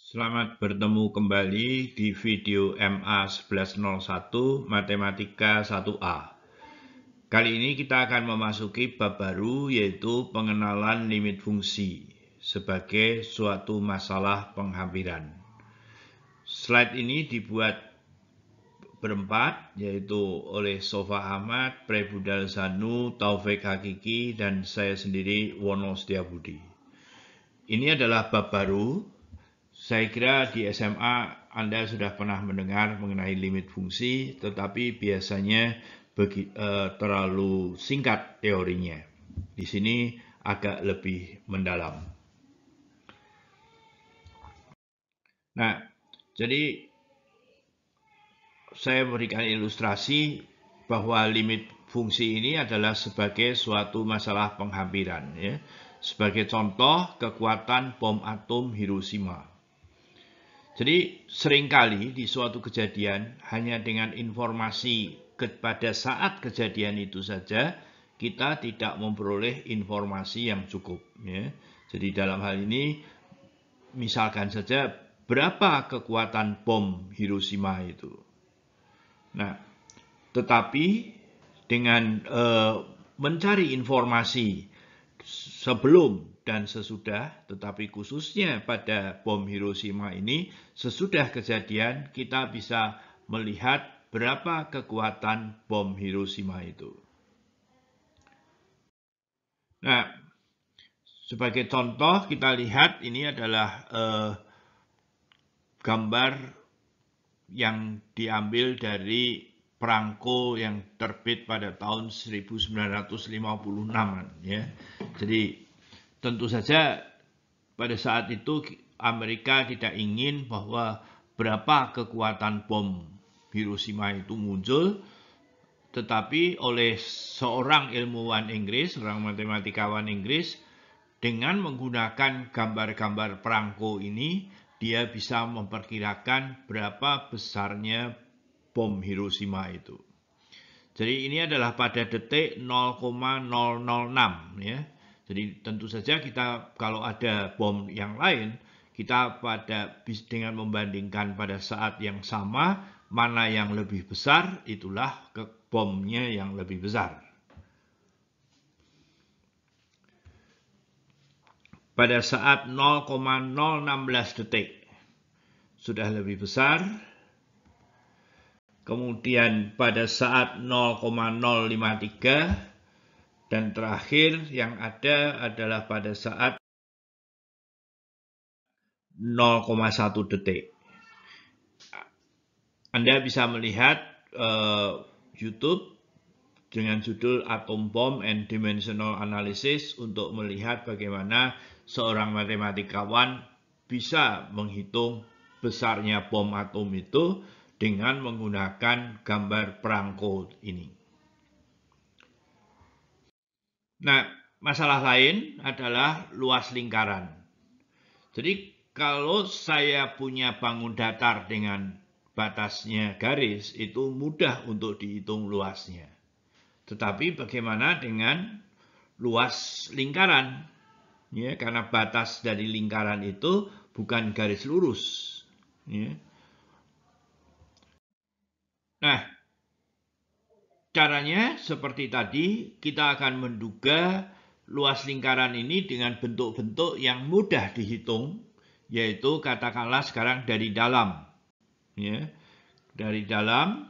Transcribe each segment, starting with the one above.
Selamat bertemu kembali di video MA 1101 Matematika 1A. Kali ini kita akan memasuki bab baru, yaitu pengenalan limit fungsi sebagai suatu masalah penghampiran. Slide ini dibuat berempat, yaitu oleh Sofa Ahmad, Prebudal Zanu, Taufik Hakiki, dan saya sendiri Wono Setiabudi. Ini adalah bab baru. Saya kira di SMA Anda sudah pernah mendengar mengenai limit fungsi, tetapi biasanya terlalu singkat teorinya. Di sini agak lebih mendalam. Nah, jadi saya berikan ilustrasi bahwa limit fungsi ini adalah sebagai suatu masalah penghampiran. Ya. Sebagai contoh, kekuatan bom atom Hiroshima. Jadi seringkali di suatu kejadian hanya dengan informasi pada saat kejadian itu saja kita tidak memperoleh informasi yang cukup. Ya. Jadi dalam hal ini misalkan saja berapa kekuatan bom Hiroshima itu. Nah, tetapi dengan mencari informasi sebelum dan sesudah, tetapi khususnya pada bom Hiroshima ini, sesudah kejadian kita bisa melihat berapa kekuatan bom Hiroshima itu. Nah, sebagai contoh kita lihat ini adalah gambar yang diambil dari perangko yang terbit pada tahun 1956-an ya. Jadi tentu saja pada saat itu Amerika tidak ingin bahwa berapa kekuatan bom Hiroshima itu muncul, tetapi oleh seorang ilmuwan Inggris, seorang matematikawan Inggris, dengan menggunakan gambar-gambar perangko ini, dia bisa memperkirakan berapa besarnya bom Hiroshima itu. Jadi ini adalah pada detik 0,006 ya. Jadi tentu saja kita kalau ada bom yang lain, kita dengan membandingkan pada saat yang sama mana yang lebih besar, itulah bomnya yang lebih besar. Pada saat 0,016 detik sudah lebih besar. Kemudian pada saat 0,053 dan terakhir yang ada adalah pada saat 0,1 detik. Anda bisa melihat YouTube dengan judul Atom Bomb and Dimensional Analysis untuk melihat bagaimana seorang matematikawan bisa menghitung besarnya bom atom itu dengan menggunakan gambar perangko ini. Nah, masalah lain adalah luas lingkaran. Jadi kalau saya punya bangun datar dengan batasnya garis, itu mudah untuk dihitung luasnya. Tetapi bagaimana dengan luas lingkaran? Ya, karena batas dari lingkaran itu bukan garis lurus. Ya. Nah, caranya seperti tadi, kita akan menduga luas lingkaran ini dengan bentuk-bentuk yang mudah dihitung, yaitu katakanlah sekarang dari dalam. Ya. Dari dalam,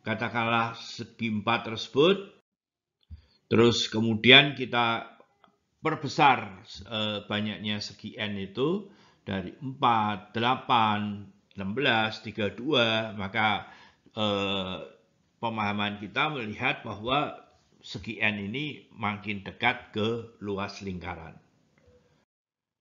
katakanlah segi 4 tersebut, terus kemudian kita perbesar banyaknya segi N itu dari 4, 8, 16, 32, maka pemahaman kita melihat bahwa segi N ini makin dekat ke luas lingkaran.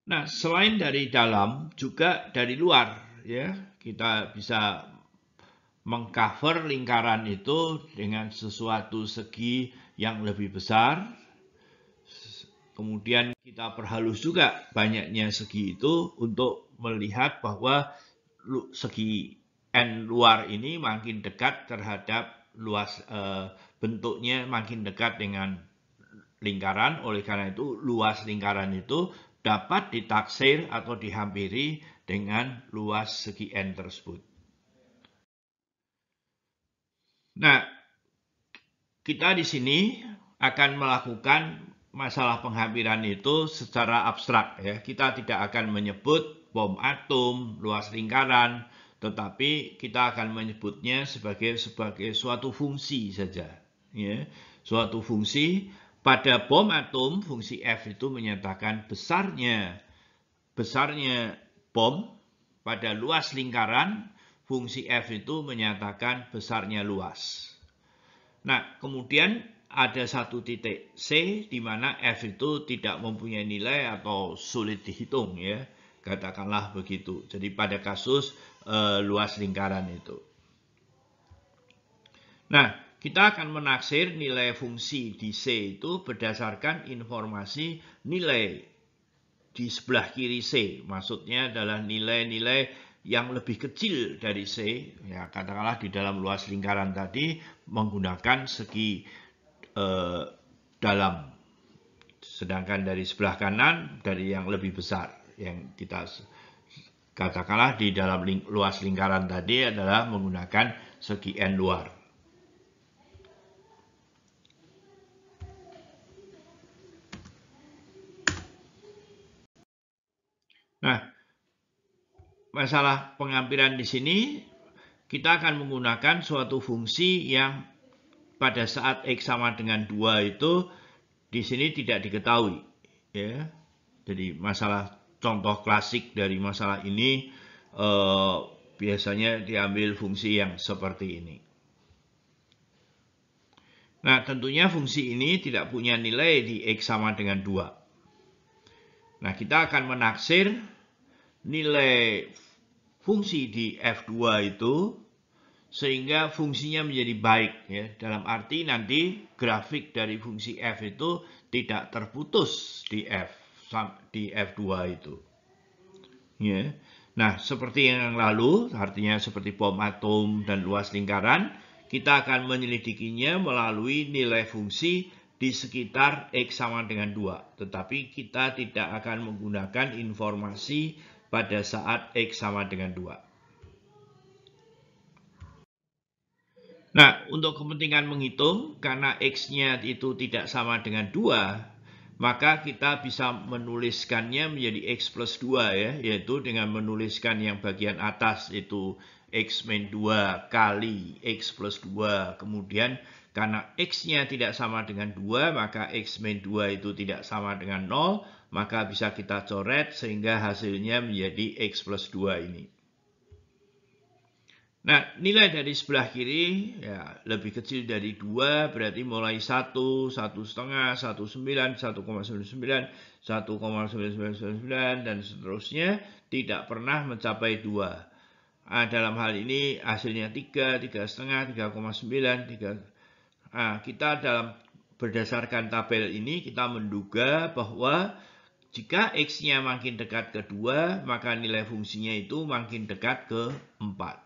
Nah, selain dari dalam, juga dari luar, ya, kita bisa mengcover lingkaran itu dengan sesuatu segi yang lebih besar. Kemudian kita perhalus juga banyaknya segi itu untuk melihat bahwa segi N luar ini makin dekat terhadap luas bentuknya makin dekat dengan lingkaran. Oleh karena itu luas lingkaran itu dapat ditaksir atau dihampiri dengan luas segi N tersebut. Nah, kita di sini akan melakukan masalah penghampiran itu secara abstrak ya. Kita tidak akan menyebut bom atom, luas lingkaran, tetapi kita akan menyebutnya sebagai suatu fungsi saja ya. Suatu fungsi pada bom atom, fungsi F itu menyatakan besarnya bom. Pada luas lingkaran, fungsi F itu menyatakan besarnya luas. Nah, kemudian ada satu titik C di mana F itu tidak mempunyai nilai atau sulit dihitung ya. Katakanlah begitu. Jadi pada kasus luas lingkaran itu. Nah, kita akan menaksir nilai fungsi di C itu berdasarkan informasi nilai di sebelah kiri C. Maksudnya adalah nilai-nilai yang lebih kecil dari C. Ya, katakanlah di dalam luas lingkaran tadi menggunakan segi dalam. Sedangkan dari sebelah kanan dari yang lebih besar. Yang kita katakanlah di dalam luas lingkaran tadi adalah menggunakan segi N luar. Nah, masalah penghampiran di sini kita akan menggunakan suatu fungsi yang pada saat X sama dengan 2 itu di sini tidak diketahui ya. Jadi masalah contoh klasik dari masalah ini biasanya diambil fungsi yang seperti ini. Nah, tentunya fungsi ini tidak punya nilai di X sama dengan 2. Nah, kita akan menaksir nilai fungsi di F2 itu sehingga fungsinya menjadi baik ya. Dalam arti nanti grafik dari fungsi F itu tidak terputus di F2 itu. Ya. Nah, seperti yang lalu, artinya seperti bom atom dan luas lingkaran, kita akan menyelidikinya melalui nilai fungsi di sekitar X sama dengan 2. Tetapi kita tidak akan menggunakan informasi pada saat X sama dengan 2. Nah, untuk kepentingan menghitung, karena X-nya itu tidak sama dengan 2, maka kita bisa menuliskannya menjadi X plus 2 ya, yaitu dengan menuliskan yang bagian atas itu X min 2 kali X plus 2. Kemudian karena X-nya tidak sama dengan 2, maka X min 2 itu tidak sama dengan 0, maka bisa kita coret sehingga hasilnya menjadi X plus 2 ini. Nah, nilai dari sebelah kiri ya lebih kecil dari 2, berarti mulai 1, 1,5, 1,9, 1,99, 1,99 dan seterusnya tidak pernah mencapai 2. Dalam hal ini hasilnya 3, 3,5, 3,9, 3. Kita berdasarkan tabel ini kita menduga bahwa jika X-nya makin dekat ke 2, maka nilai fungsinya itu makin dekat ke 4.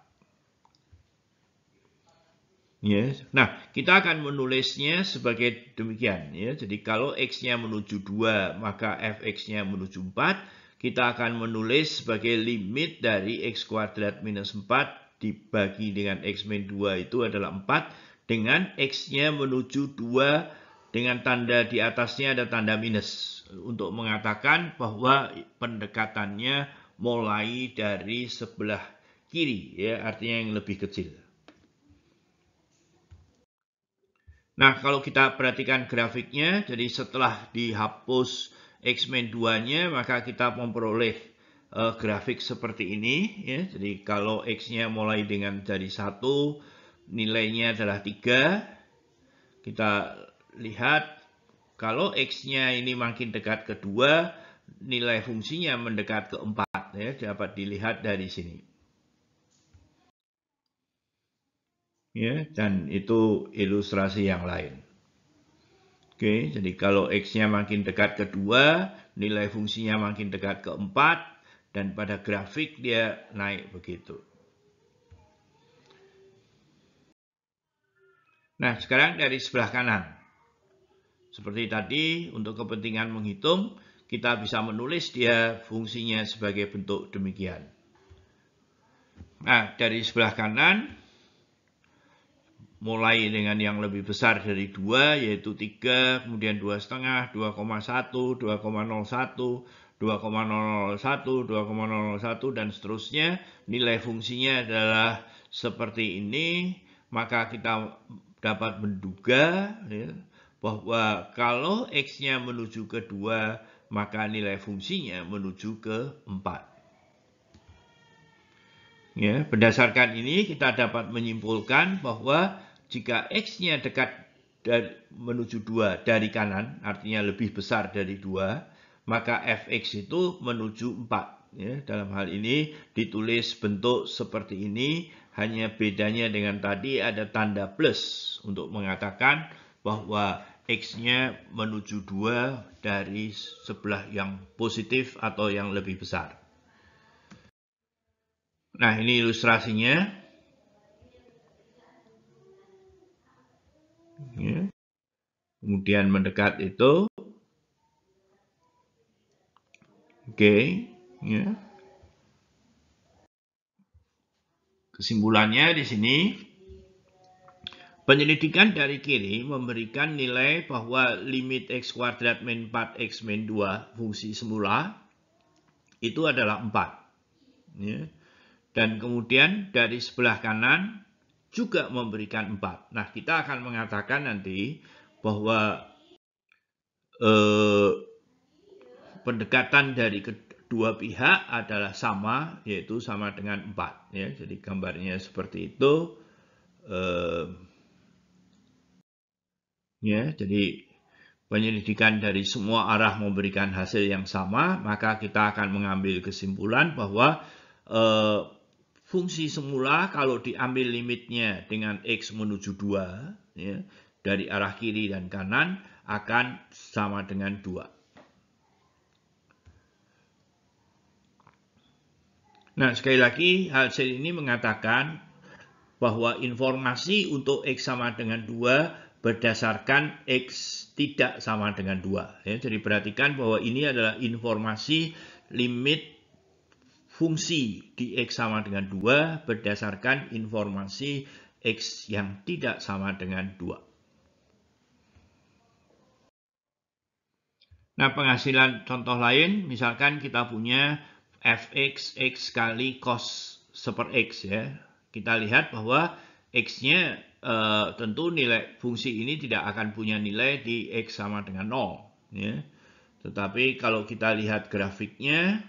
Yes. Nah, kita akan menulisnya sebagai demikian. Ya. Jadi kalau X-nya menuju 2, maka Fx-nya menuju 4. Kita akan menulis sebagai limit dari X kuadrat minus 4 dibagi dengan X min 2 itu adalah 4. Dengan X-nya menuju 2 dengan tanda di atasnya ada tanda minus. Untuk mengatakan bahwa pendekatannya mulai dari sebelah kiri. Ya, artinya yang lebih kecil. Nah, kalau kita perhatikan grafiknya, jadi setelah dihapus X min 2-nya, maka kita memperoleh grafik seperti ini. Ya. Jadi kalau X-nya mulai dengan dari 1, nilainya adalah 3. Kita lihat kalau X-nya ini makin dekat ke 2, nilai fungsinya mendekat ke 4. Ya, dapat dilihat dari sini. Ya, dan itu ilustrasi yang lain. Oke, jadi kalau X-nya makin dekat ke 2, nilai fungsinya makin dekat ke 4, dan pada grafik dia naik begitu. Nah, sekarang dari sebelah kanan. Seperti tadi, untuk kepentingan menghitung, kita bisa menulis dia fungsinya sebagai bentuk demikian. Nah, dari sebelah kanan, mulai dengan yang lebih besar dari 2, yaitu 3, kemudian 2,5, 2,1, 2,01, 2,001, 2,001, dan seterusnya. Nilai fungsinya adalah seperti ini, maka kita dapat menduga ya, bahwa kalau X-nya menuju ke 2, maka nilai fungsinya menuju ke 4. Ya, berdasarkan ini kita dapat menyimpulkan bahwa jika X-nya dekat menuju 2 dari kanan, artinya lebih besar dari 2, maka Fx itu menuju 4. Ya, dalam hal ini ditulis bentuk seperti ini, hanya bedanya dengan tadi ada tanda plus untuk mengatakan bahwa X-nya menuju 2 dari sebelah yang positif atau yang lebih besar. Nah, ini ilustrasinya. Ya. Kemudian mendekat itu. Oke. Ya. Kesimpulannya di sini, penyelidikan dari kiri memberikan nilai bahwa limit X kuadrat min 4X min 2 fungsi semula itu adalah 4. Ya. Dan kemudian dari sebelah kanan juga memberikan 4. Nah, kita akan mengatakan nanti bahwa pendekatan dari kedua pihak adalah sama, yaitu sama dengan 4. Ya. Jadi gambarnya seperti itu. Ya, jadi penyelidikan dari semua arah memberikan hasil yang sama, maka kita akan mengambil kesimpulan bahwa fungsi semula kalau diambil limitnya dengan X menuju 2, ya, dari arah kiri dan kanan akan sama dengan 2. Nah, sekali lagi hasil ini mengatakan bahwa informasi untuk X sama dengan 2 berdasarkan X tidak sama dengan 2. Ya, jadi perhatikan bahwa ini adalah informasi limit fungsi di X sama dengan 2 berdasarkan informasi X yang tidak sama dengan 2. Nah, penghasilan contoh lain, misalkan kita punya Fx X kali cos seper X ya. Kita lihat bahwa X-nya tentu nilai fungsi ini tidak akan punya nilai di X sama dengan 0. Ya. Tetapi kalau kita lihat grafiknya,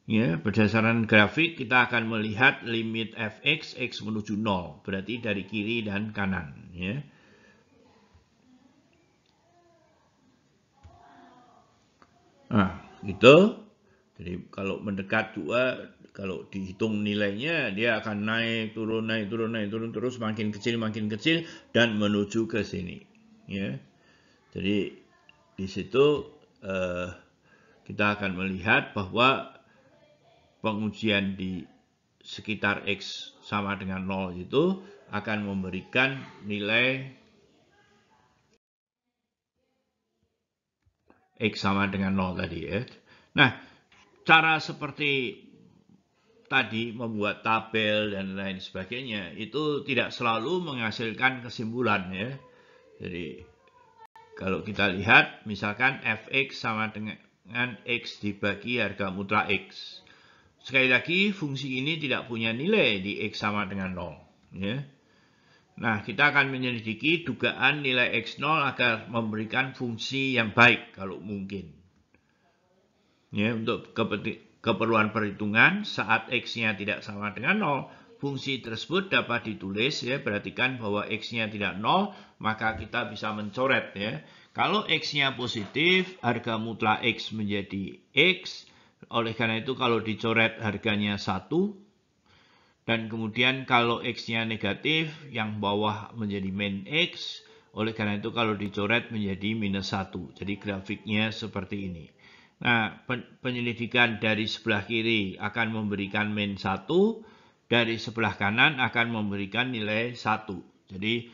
ya, berdasarkan grafik kita akan melihat limit Fx X menuju 0. Berarti dari kiri dan kanan. Ya. Nah, gitu. Jadi kalau mendekat 2, kalau dihitung nilainya dia akan naik, turun, naik, turun, naik, turun, terus makin kecil dan menuju ke sini. Ya. Jadi di situ kita akan melihat bahwa pengujian di sekitar X sama dengan 0 itu akan memberikan nilai X sama dengan 0 tadi ya. Nah, cara seperti tadi membuat tabel dan lain sebagainya itu tidak selalu menghasilkan kesimpulan ya. Jadi kalau kita lihat misalkan Fx sama dengan X dibagi harga mutlak X. Sekali lagi fungsi ini tidak punya nilai di X sama dengan 0 ya. Nah, kita akan menyelidiki dugaan nilai X0 agar memberikan fungsi yang baik kalau mungkin. Ya, untuk keperluan perhitungan saat X-nya tidak sama dengan 0, fungsi tersebut dapat ditulis ya, perhatikan bahwa X-nya tidak 0, maka kita bisa mencoret ya. Kalau X-nya positif, harga mutlak X menjadi X, oleh karena itu kalau dicoret harganya 1, dan kemudian kalau X-nya negatif, yang bawah menjadi min X. Oleh karena itu kalau dicoret menjadi minus 1. Jadi grafiknya seperti ini. Nah, penyelidikan dari sebelah kiri akan memberikan min 1. Dari sebelah kanan akan memberikan nilai 1. Jadi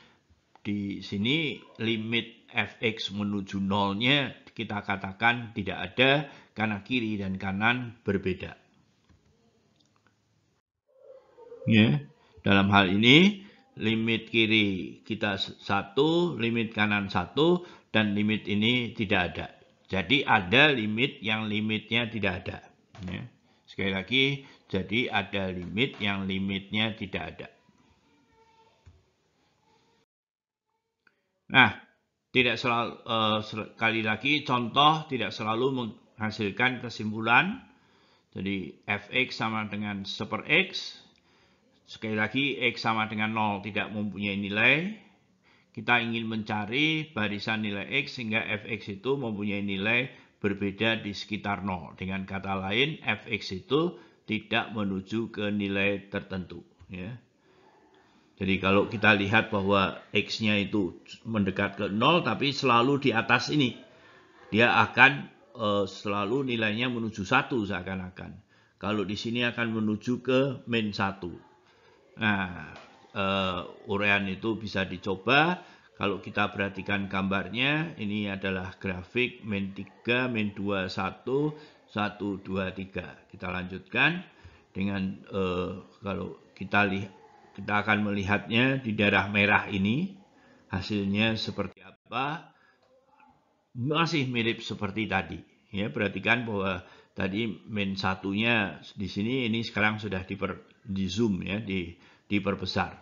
di sini limit Fx menuju 0-nya kita katakan tidak ada karena kiri dan kanan berbeda. Ya, dalam hal ini limit kiri kita 1, limit kanan 1, dan limit ini tidak ada. Jadi ada limit yang limitnya tidak ada. Ya. Sekali lagi, jadi ada limit yang limitnya tidak ada. Nah, tidak selalu, sekali lagi contoh tidak selalu menghasilkan kesimpulan. Jadi fx sama dengan 1/x. Sekali lagi x sama dengan 0 tidak mempunyai nilai. Kita ingin mencari barisan nilai x sehingga fx itu mempunyai nilai berbeda di sekitar 0. Dengan kata lain, fx itu tidak menuju ke nilai tertentu. Ya. Jadi kalau kita lihat bahwa x-nya itu mendekat ke 0 tapi selalu di atas ini, dia akan selalu nilainya menuju 1 seakan-akan. Kalau di sini akan menuju ke min 1. Nah, uraian itu bisa dicoba. Kalau kita perhatikan gambarnya, ini adalah grafik min 3, min 2, 1, 1, 2, 3. Kita lanjutkan dengan kalau kita lihat. Kita akan melihatnya di daerah merah ini. Hasilnya seperti apa? Masih mirip seperti tadi. Ya, perhatikan bahwa tadi min 1-nya di sini ini sekarang sudah di zoom ya, diperbesar.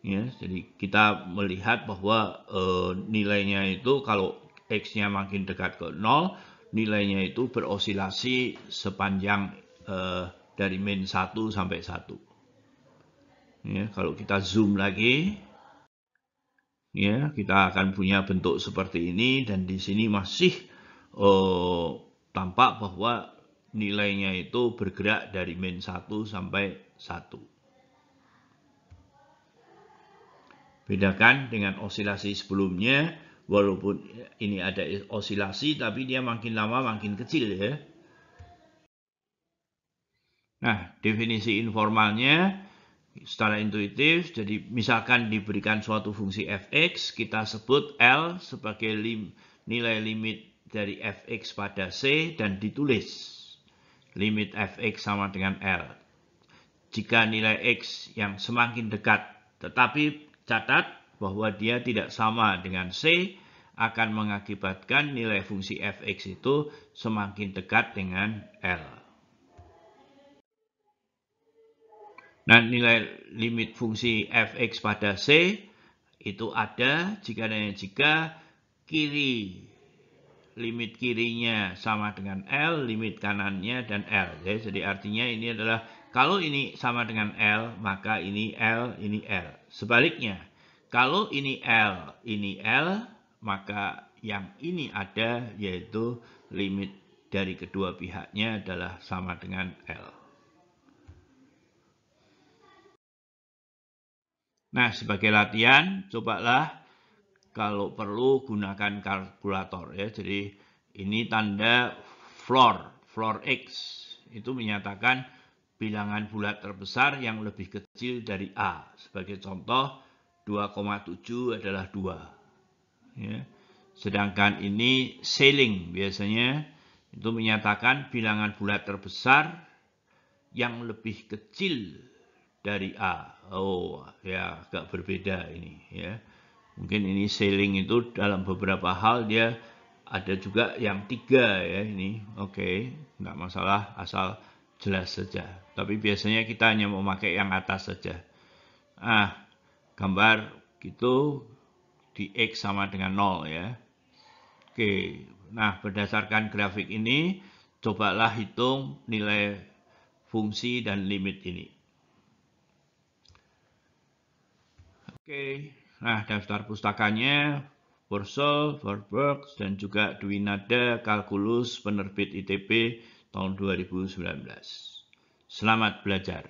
Ya, jadi kita melihat bahwa nilainya itu kalau x-nya makin dekat ke 0, nilainya itu berosilasi sepanjang dari min 1 sampai 1. Ya, kalau kita zoom lagi, ya kita akan punya bentuk seperti ini dan di sini masih tampak bahwa nilainya itu bergerak dari min 1 sampai 1. Bedakan dengan osilasi sebelumnya, walaupun ini ada osilasi tapi dia makin lama makin kecil ya. Nah, definisi informalnya secara intuitif, jadi misalkan diberikan suatu fungsi fx, kita sebut L sebagai nilai limit dari fx pada C dan ditulis limit fx sama dengan L. Jika nilai x yang semakin dekat, tetapi catat bahwa dia tidak sama dengan C, akan mengakibatkan nilai fungsi fx itu semakin dekat dengan L. Nah, nilai limit fungsi fx pada C itu ada jika kiri limit kirinya sama dengan L, limit kanannya dan L. Jadi artinya ini adalah kalau ini sama dengan L, maka ini L, ini L. Sebaliknya, kalau ini L, maka yang ini ada yaitu limit dari kedua pihaknya adalah sama dengan L. Nah, sebagai latihan, cobalah kalau perlu gunakan kalkulator ya. Jadi ini tanda floor X. Itu menyatakan bilangan bulat terbesar yang lebih kecil dari A. Sebagai contoh, 2,7 adalah 2. Ya. Sedangkan ini ceiling biasanya itu menyatakan bilangan bulat terbesar yang lebih kecil dari A. Oh ya, agak berbeda ini ya. Mungkin ini ceiling itu dalam beberapa hal dia ada juga yang 3 ya ini. Oke, nggak masalah asal jelas saja. Tapi biasanya kita hanya memakai yang atas saja. Gambar gitu di X sama dengan 0 ya. Oke, nah berdasarkan grafik ini cobalah hitung nilai fungsi dan limit ini. Oke, nah daftar pustakanya Purcell, Warburg, dan juga Dwinada Kalkulus penerbit ITB tahun 2019. Selamat belajar.